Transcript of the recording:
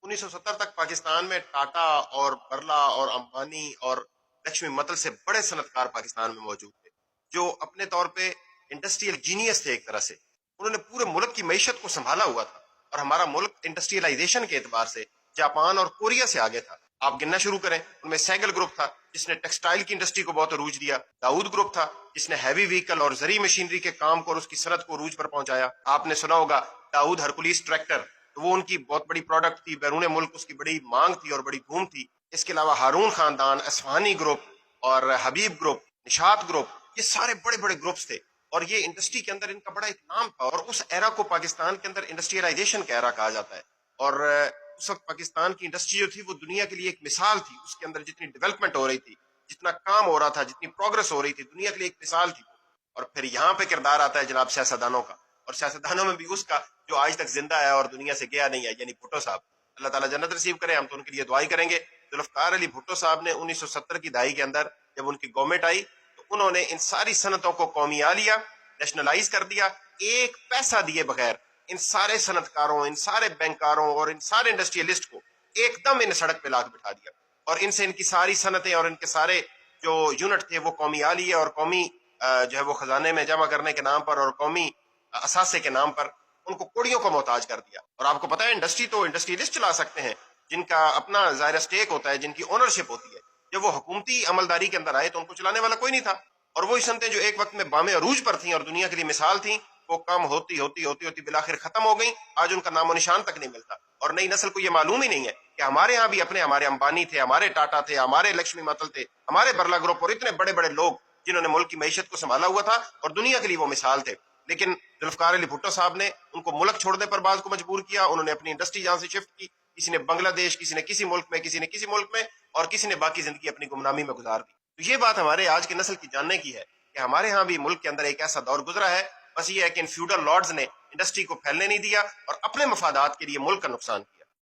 1970 تک پاکستان میں ٹاٹا اور برلا اور امبانی اور لکشمی متل سے بڑے صنعتکار پاکستان میں موجود تھے، جو اپنے طور پہ انڈسٹریل جینیس تھے ایک طرح سے. انہوں نے پورے ملک کی معیشت کو سنبھالا ہوا تھا، اور ہمارا ملک انڈسٹریلائزیشن کے اعتبار سے جاپان اور کوریا سے آگے تھا. آپ گننا شروع کریں، ان میں سینگل گروپ تھا جس نے ٹیکسٹائل کی انڈسٹری کو بہت عروج دیا. داؤد گروپ تھا جس نے ہیوی وہیکل اور زرعی مشینری کے کام کو اور اس کی صنعت کو عروج پر پہنچایا. آپ نے سنا ہوگا داؤد ہرکولیس ٹریکٹر، تو وہ ان کی بہت بڑی پروڈکٹ تھی، بیرون ملک اس کی بڑی مانگ تھی اور بڑی دھوم تھی. اس کے علاوہ ہارون خاندان، اصفہانی گروپ اور حبیب گروپ، نشاط گروپ، یہ سارے بڑے بڑے گروپس تھے، اور یہ انڈسٹری کے اندر ان کا بڑا ایک نام تھا. اور اس ایرا کو پاکستان کے اندر انڈسٹریلائزیشن کا ایرا کہا جاتا ہے. اور اس وقت پاکستان کی انڈسٹری جو تھی وہ دنیا کے لیے ایک مثال تھی. اس کے اندر جتنی ڈیولپمنٹ ہو رہی تھی، جتنا کام ہو رہا تھا، جتنی پروگرس ہو رہی تھی، دنیا کے لیے ایک مثال تھی. اور پھر یہاں پہ کردار آتا ہے جناب سیاستدانوں کا، اور سیاستدانوں میں بھی اس کا جو آج تک زندہ ہے اور دنیا سے گیا نہیں ہے، یعنی بھٹو صاحب. اللہ تعالیٰ جنت نصیب کرے، ہم تو ان کے لیے دعائی کریں گے. ذوالفقار علی بھٹو صاحب نے 1970 کی دہائی کے اندر جب ان کی گورنمنٹ آئی تو انہوں نے ان ساری صنعتوں کو قومیہ لیا، نیشنلائز کر دیا، ایک پیسہ دیے بغیر ان سارے صنعتکاروں، ان سارے بینکاروں اور ان سارے انڈسٹریلسٹ کو ایک دم ان سڑک پہ لا کے بٹھا دیا، اور ان سے ان کی ساری صنعتیں اور ان کے سارے جو یونٹ تھے وہ قومیہ لیے، اور قومی جو ہے وہ خزانے میں جمع کرنے کے نام پر اور قومی اثاثے کے نام پر ان کو کوڑیوں کو محتاج کر دیا. اور آپ کو پتا ہے انڈسٹری تو انڈسٹریلسٹ چلا سکتے ہیں جن کا اپنا ظاہر اسٹیک ہوتا ہے، جن کی اونرشپ ہوتی ہے. جب وہ حکومتی عملداری کے اندر آئے تو ان کو چلانے والا کوئی نہیں تھا، اور وہی صنعتیں جو ایک وقت میں بام عروج پر تھیں اور دنیا کے لیے مثال تھیں، وہ کم ہوتی ہوتی ہوتی ہوتی بالآخر ختم ہو گئیں. آج ان کا نام و نشان تک نہیں ملتا، اور نئی نسل کو یہ معلوم ہی نہیں ہے کہ ہمارے ہاں بھی ہمارے امبانی تھے، ہمارے ٹاٹا تھے، ہمارے لکشمی متل تھے، ہمارے برلا گروپ اور اتنے بڑے بڑے لوگ جنہوں نے ملک کی معیشت کو سنبھالا ہوا تھا اور دنیا کے لیے وہ مثال تھے. لیکن ذوالفقار علی بھٹو صاحب نے ان کو ملک چھوڑنے پر بعض کو مجبور کیا. انہوں نے اپنی انڈسٹری جہاں سے شفٹ کی، کسی نے بنگلہ دیش، کسی نے کسی ملک میں، کسی نے کسی ملک میں، اور کسی نے باقی زندگی اپنی گمنامی میں گزار دی. تو یہ بات ہمارے آج کی نسل کی جاننے کی ہے کہ ہمارے ہاں بھی ملک کے اندر ایک ایسا دور گزرا ہے. بس یہ ہے کہ ان فیوڈل لارڈز نے انڈسٹری کو پھیلنے نہیں دیا اور اپنے مفادات کے لیے ملک کا نقصان کیا.